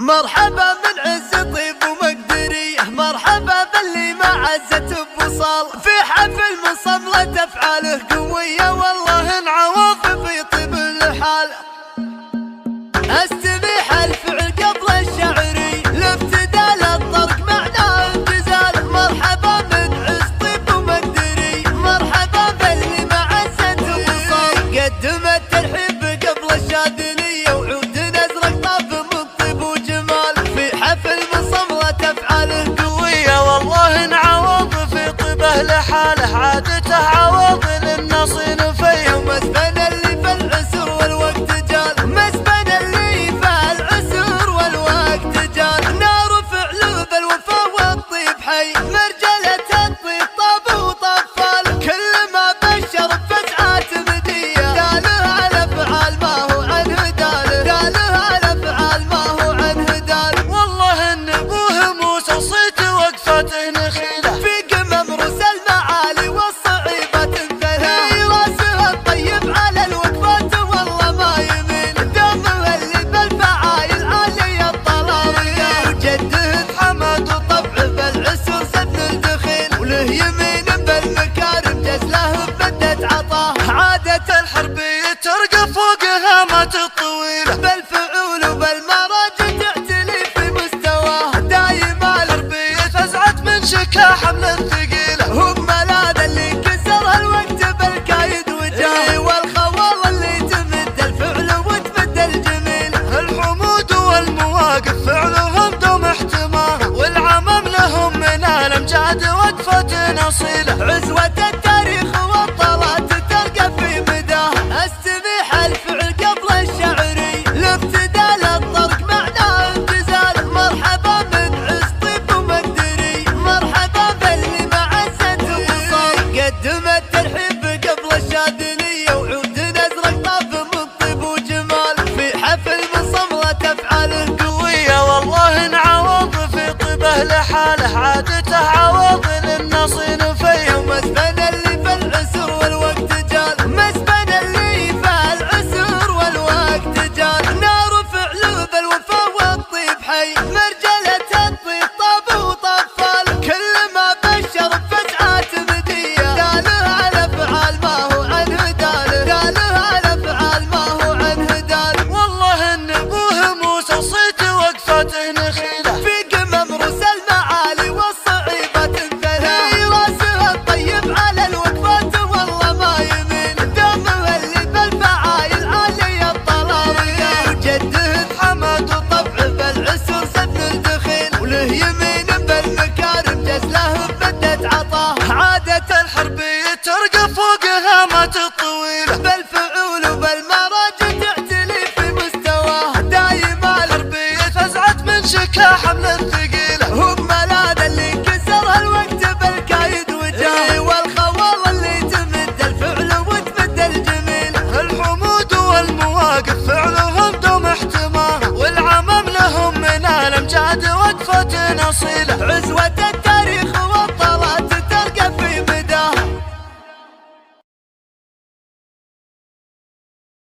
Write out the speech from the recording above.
مرحبا من عز طيب ومقدريه، مرحبا باللي ما عزت بوصال، في حفل من صملة افعاله قويه، والله انعوض في طيب الحال. استبيح الفعل قبل الشعري، لافتداء للطرق معناه امتزال. مرحبا من عز طيب ومقدريه، مرحبا باللي ما عزت بوصال، قدم الترحيب قبل الشاذليه، وعود ازرق طاف من طيب وجمال، في حفل من صملة افعاله قويه، والله انعوض في طيبه لحاله، عادته عوض للنصين فيه، ومسبن اللي في العسر والوقت جال، مسبن اللي في العسر والوقت جال. نار فعل بالوفا والطيب حي، مرجلة الطيب طاب وطفال، كل ما بشر بفزعات مديه، داله على افعال ما هو عنه داله، داله على افعال ما هو عنه دال. والله ان ابوه موسى صيت وقفته نخيله، في قمم رؤوس المعالي والصعيبات انثنى، في راسها الطيب على الوقفات والله ما يميل، دمه اللي بالفعايل عالي الطلاويه، وجده حمد وطبعه بالعسر سبن الدخيل، وله يمين بالمكارم جزله بمدة عطاه، عادة الحربية ترقى فوق هامات الطويلة، بالفعول وبالمراجع تعتلي في مستواه، دايما الحربية فزعت من شكا حمل ثقيلة، هم ملاذ اللي كسرها الوقت بالكايد وجاه، والخوال اللي تمد الفعل وتمد الجميل، الحمود والمواقف فعلهم دوم احتمام، والعمم لهم من الامجاد وقفة اصيلة، عزوة التاريخ والطلات ترقى في مداه، استبيح الفعل قبل الشعري، لافتداء للطرق معناه امتزال. مرحبا من عز طيب ومقدري، مرحبا باللي ما عزت وصال، قدم الترحيب قبل الشاذليه، وعود ازرق طاف من طيب وجمال، في حفل من صملة افعاله قوية، والله انعوض في طيبه لحاله، عادته عوض للنصين فيه، ومسبن اللي في العسر والوقت جال، مسبن اللي في العسر والوقت جال. نار فعل بالوفا والطيب حي، مرجلة الطيب طاب وطفال، كل ما بشر بفزعات مديه، داله على افعال ما هو عنه داله، داله على افعال ما هو عنه دال. والله ان ابوه موسى صيت وقفته نخيله، في قمم رؤوس المعالي والصعيبات انثنى، في راسها الطيب على الوقفات والله ما يميل، دمه اللي بالفعايل عالي الطلاويه، وجده حمد وطبعه بالعسر سبن الدخيل، وله يمين بالمكارم جزله بمدة عطاه، عادة الحربية ترقى فوق هامات الطويلة، بالفعول وبالمراجع تعتلي في مستواه، دايما الحربية فزعت من شكا حمل ثقيلة، هم ملاذ اللي كسرها الوقت بالكايد وجاه، والخوال اللي تمد الفعل وتمد الجميل، الحمود والمواقف فعلهم دوم احتمام، والعمم لهم من الامجاد وقفة اصيلة، عزوة